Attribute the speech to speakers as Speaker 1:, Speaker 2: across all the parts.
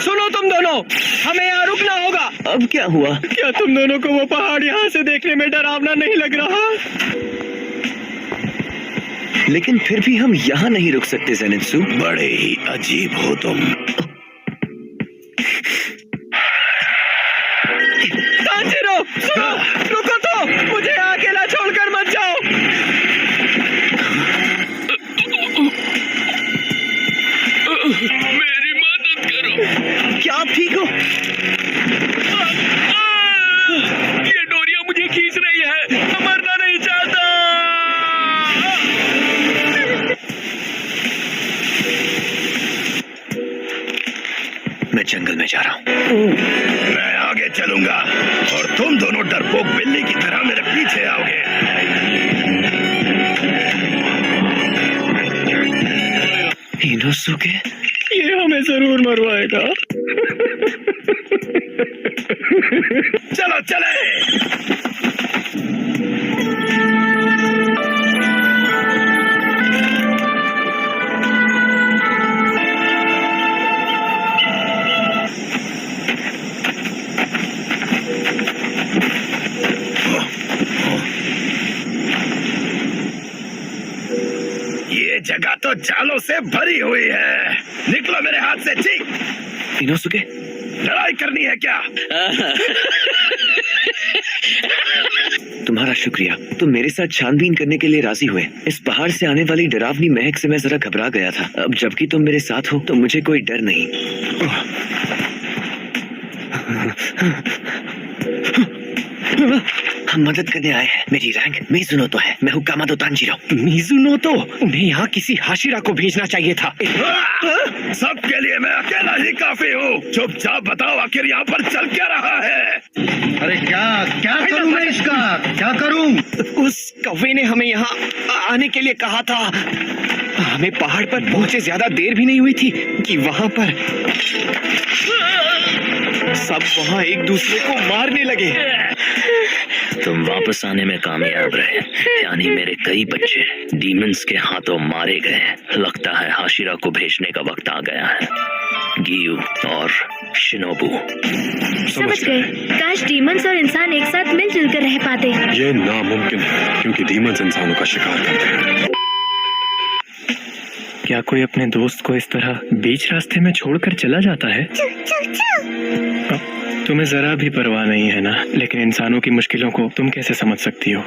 Speaker 1: सुनो तुम दोनों, हमें यहाँ रुकना होगा।
Speaker 2: अब क्या हुआ?
Speaker 1: क्या तुम दोनों को वो पहाड़ यहाँ से देखने में डरावना नहीं लग रहा?
Speaker 2: लेकिन फिर भी हम यहाँ नहीं रुक सकते ज़ेनित्सु।
Speaker 3: बड़े ही अजीब हो तुम।
Speaker 1: तांजीरो, सुनो, रुको तो, मुझे यहाँ अकेला छोड़कर मत जाओ।
Speaker 3: मेरी मदद करो।
Speaker 2: क्या आप ठीक हो?
Speaker 3: ये डोरियां मुझे खींच रही है, मैं मरना नहीं चाहता।
Speaker 2: मैं जंगल में जा रहा हूँ।
Speaker 3: मैं आगे चलूंगा और तुम दोनों डरपोक बिल्ली की तरह मेरे पीछे आओगे।
Speaker 2: इनोसुके,
Speaker 1: ये हमें जरूर मरवाएगा।
Speaker 3: चलो चले। ये जगह तो जालों से भरी हुई है। निकलो मेरे हाथ से। ठीक,
Speaker 2: इनोसुके,
Speaker 3: लड़ाई करनी है क्या?
Speaker 2: तुम्हारा शुक्रिया, तुम मेरे साथ छानबीन करने के लिए राजी हुए। इस पहाड़ से आने वाली डरावनी महक से मैं जरा घबरा गया था। अब जबकि तुम मेरे साथ हो तो मुझे कोई डर नहीं। हम मदद करने आए हैं। मेरी रैंक मिज़ुनोतो है। मैं हूँ कामादो तांजीरो।
Speaker 1: मिज़ुनोतो, उन्हें यहाँ किसी हाशिरा को भेजना चाहिए था।
Speaker 3: सबके लिए मैं अकेला ही काफी हूँ। चुपचाप बताओ आखिर यहाँ पर चल क्या रहा है?
Speaker 4: अरे क्या क्या करूं मैं इसका? क्या करूं?
Speaker 1: उस कौवे ने हमें यहाँ आने के लिए कहा था। हमें पहाड़ पर पहुंचे ज्यादा देर भी नहीं हुई थी कि वहाँ पर सब वहाँ एक दूसरे को मारने लगे।
Speaker 5: तुम वापस आने में कामयाब रहे, यानी मेरे कई बच्चे डीमंस के हाथों मारे गए। लगता है हाशिरा को भेजने का वक्त आ गया है। गियू और शिनोबू
Speaker 6: समझ गए। काश डीमंस और इंसान एक साथ मिलजुल कर रह पाते।
Speaker 7: ये नामुमकिन है क्योंकि डीमंस इंसानों का शिकार करते हैं।
Speaker 1: क्या कोई अपने दोस्त को इस तरह बीच रास्ते में छोड़कर चला जाता है? तुम्हें जरा भी परवाह नहीं है ना? लेकिन इंसानों की मुश्किलों को तुम कैसे समझ सकती हो?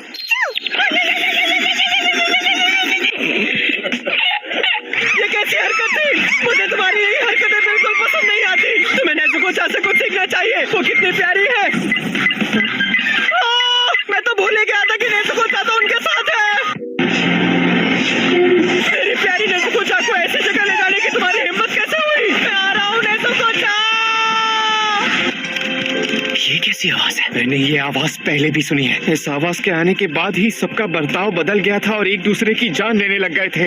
Speaker 1: ये कैसी हरकत थी? मुझे तुम्हारी यही हरकतें बिल्कुल पसंद नहीं आती। तुम्हें नेज़ुको से कुछ सीखना चाहिए। वो कितनी प्यारी है। मैं तो भूल ही गया था कि नेज़ुको तो उनके साथ है। मेरी प्यारी नेज़ुको को ऐसी जगह ले जाने की तुम्हारी हिम्मत कैसे हुई? मैं आ रहा हूँ नेज़ुको।
Speaker 2: ये कैसी आवाज है?
Speaker 1: मैंने ये आवाज पहले भी सुनी है। इस आवाज के आने के बाद ही सबका बर्ताव बदल गया था और एक दूसरे की जान लेने लग गए थे।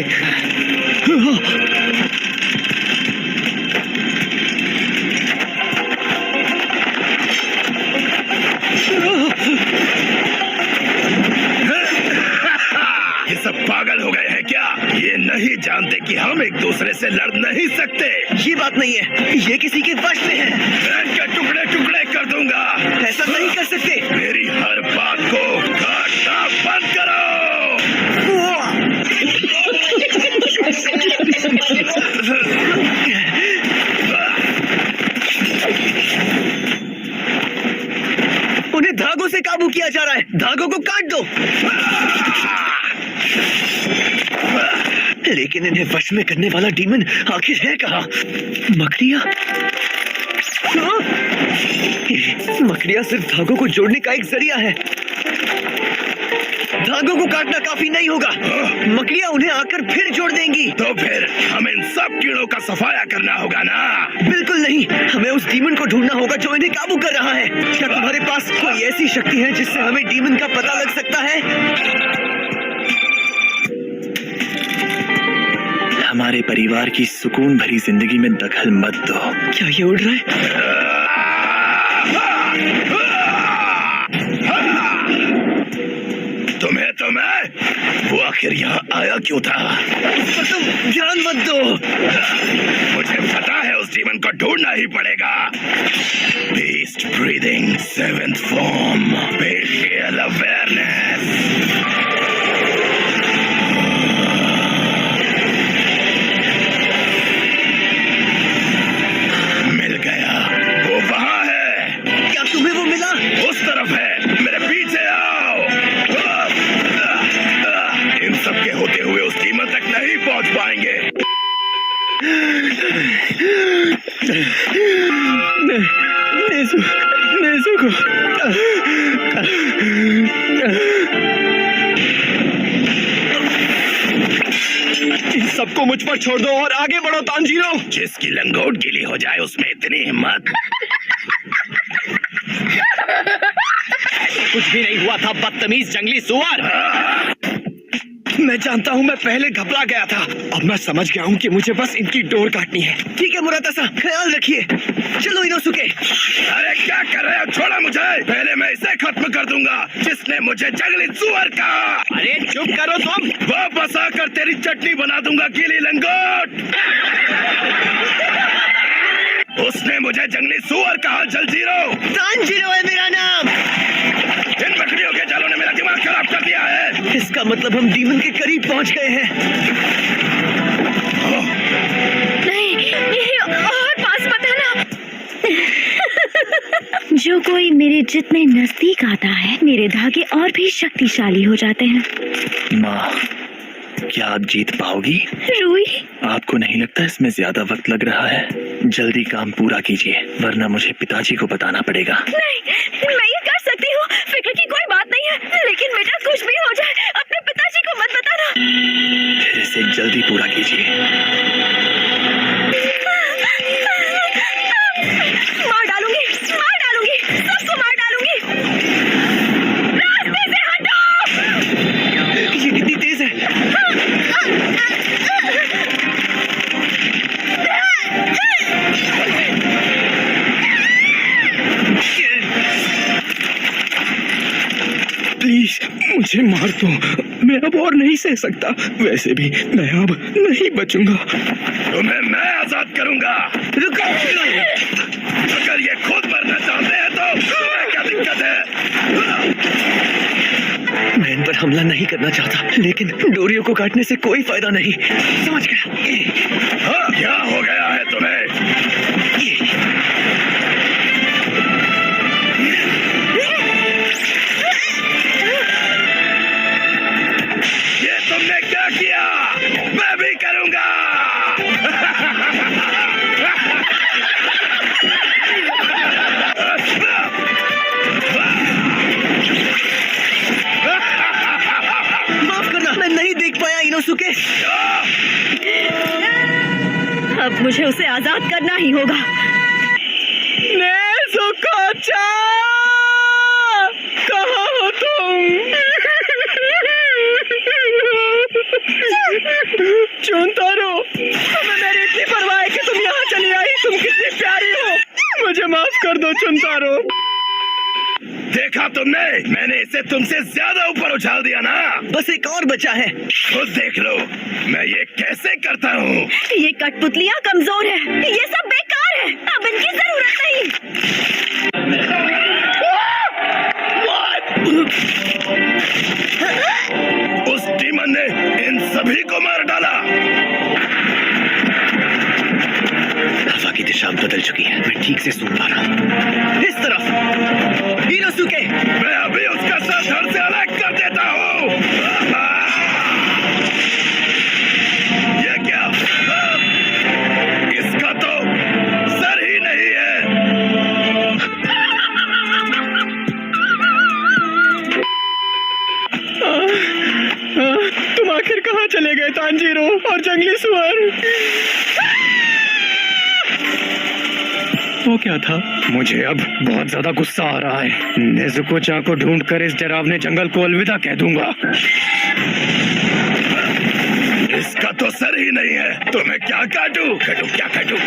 Speaker 3: ये सब पागल हो गए हैं क्या? ये नहीं जानते कि हम एक दूसरे से लड़ नहीं सकते।
Speaker 2: ये बात नहीं है, ये किसी के वश में है।
Speaker 3: मैं इनके टुकड़े टुकड़े कर दूंगा।
Speaker 2: ऐसा नहीं कर सकते।
Speaker 3: मेरी हर बात को काटना बंद करो।
Speaker 2: उन्हें धागों से काबू किया जा रहा है। धागों को काट दो। लेकिन इन्हें वश में करने वाला डीमन आखिर है कहाँ? मकड़िया? मकड़िया सिर्फ धागों को जोड़ने का एक जरिया है। धागों को काटना काफी नहीं होगा। मकड़िया उन्हें आकर फिर जोड़ देंगी।
Speaker 3: तो फिर हमें इन सब कीड़ों का सफाया करना होगा ना?
Speaker 2: बिल्कुल नहीं, हमें उस डीमन को ढूंढना होगा जो इन्हें काबू कर रहा है। क्या तुम्हारे पास कोई ऐसी शक्ति है जिससे हमें डीमन का पता लग सकता है?
Speaker 5: हमारे परिवार की सुकून भरी जिंदगी में दखल मत दो।
Speaker 2: क्या ये उड़ रहा है?
Speaker 3: तुम्हें तो मैं, वो आखिर यहाँ आया क्यों था?
Speaker 2: तुम ध्यान मत दो।
Speaker 3: मुझे पता है उस उस डीमन को ढूंढना ही पड़ेगा। Beast breathing 7th form, facial awareness. मिल गया, वो वहां है।
Speaker 2: क्या तुम्हें वो मिला?
Speaker 3: उस तरफ है, मेरे पीछे आओ। इन सब के होते हुए उस डीमन तक नहीं पहुंच पाएंगे।
Speaker 1: नेज़ुको इन सबको मुझ पर छोड़ दो और आगे बढ़ो तांजीरो।
Speaker 3: जिसकी लंगोट गीली हो जाए उसमें इतनी हिम्मत।
Speaker 1: कुछ भी नहीं हुआ था, बदतमीज जंगली सुअर। मैं जानता हूँ, मैं पहले घबरा गया था। अब मैं समझ गया हूँ कि मुझे बस इनकी डोर काटनी है।
Speaker 2: ठीक है मुरातासा, ख्याल रखिए। चलो इनोसुके।
Speaker 3: अरे क्या कर रहे हो? छोड़ो मुझे। पहले मैं इसे खत्म कर दूंगा जिसने मुझे जंगली सुअर कहा।
Speaker 1: अरे चुप करो तुम।
Speaker 3: वापस आकर तेरी चटनी बना दूंगा गीली लंगोट। उसने मुझे जंगली सुअर कहा। जलजीरो।
Speaker 2: तांजीरो है मेरा नाम।
Speaker 3: इन बकरियों के जालों ने मेरा दिमाग खराब कर दिया है।
Speaker 2: इसका मतलब हम डीमन के करीब पहुंच गए हैं।
Speaker 6: नहीं, ये और पास मत आना। जो कोई मेरे जितने नजदीक आता है, मेरे धागे और भी शक्तिशाली हो जाते हैं।
Speaker 5: माँ, क्या आप जीत पाओगी?
Speaker 6: रूई,
Speaker 5: आपको नहीं लगता इसमें ज्यादा वक्त लग रहा है? जल्दी काम पूरा कीजिए, वरना मुझे पिताजी को बताना पड़ेगा।
Speaker 6: नहीं, मैं ये कर सकती हूँ। फिक्र की कोई बात नहीं है, लेकिन बेटा कुछ भी हो जाए अपने पिताजी को मत बताना।
Speaker 5: फिर इसे जल्दी पूरा कीजिए।
Speaker 6: मार डालूंगी, सबको मार डालूंगी। रास्ते से हटो।
Speaker 2: ये कितनी तेज है?
Speaker 1: प्लीज मुझे मार दो, मैं अब और नहीं सह सकता। वैसे भी मैं अब नहीं बचूंगा।
Speaker 3: तुम्हें मैं आजाद करूंगा।
Speaker 2: रुको।
Speaker 3: अगर ये खुद मरना चाहते हैं तो तुम्हें क्या दिक्कत है?
Speaker 2: मैं इन पर हमला नहीं करना चाहता, लेकिन डोरियों को काटने से कोई फायदा नहीं। समझ गया।
Speaker 3: हाँ, क्या हो गया है तुम्हें? ये तुमने क्या किया? मैं भी करूंगा।
Speaker 2: माफ करना, मैं नहीं देख पाया इनोसुके।
Speaker 6: अब मुझे उसे आजाद करना ही होगा।
Speaker 1: नेज़ुको-चा! कहाँ हो तुम? चुनतारो, तुम्हें मेरी इतनी परवाह है कि तुम यहाँ चली आई। तुम कितनी प्यारी हो। मुझे माफ कर दो चुनतारो।
Speaker 3: देखा तुमने? मैंने इसे तुमसे ज्यादा ऊपर उछाल दिया ना।
Speaker 2: बस एक और बचा है।
Speaker 3: खुद देख लो मैं ये कैसे करता हूँ।
Speaker 6: ये कठपुतलियाँ कमजोर है, ये सब बेकार है। अब इनकी जरूरत नहीं।
Speaker 3: उस डीमन ने इन सभी को मार डाला।
Speaker 2: हवा की दिशा बदल चुकी है, मैं ठीक से सुन पा रहा हूँ। इस तरफ इनोसुके।
Speaker 3: मैं अभी उसका सर धड़ से अलग कर देता हूँ। ये क्या? इसका तो सर ही नहीं है।
Speaker 1: तुम आखिर कहाँ चले गए तांजीरो और जंगली सुअर? वो क्या था?
Speaker 4: मुझे अब बहुत ज्यादा गुस्सा आ रहा है। नेज़ुको-चा को ढूंढकर इस डरावने जंगल को अलविदा कह दूंगा।
Speaker 3: इसका तो सर ही नहीं है, तो मैं क्या काटूं? क्या काटूं?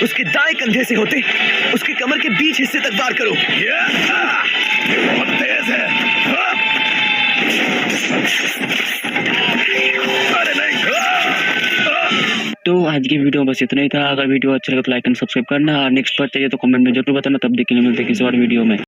Speaker 2: उसके दाएं कंधे से होते उसके कमर के बीच हिस्से तक वार करो।
Speaker 3: ये बहुत तेज है। अरे नहीं।
Speaker 8: आज की वीडियो बस इतना ही था। अगर वीडियो अच्छा लगा तो लाइक एंड सब्सक्राइब करना, और नेक्स्ट पार्ट चाहिए तो कमेंट में जरूर बताना। तब देखने मिलते हैं किसी और वीडियो में।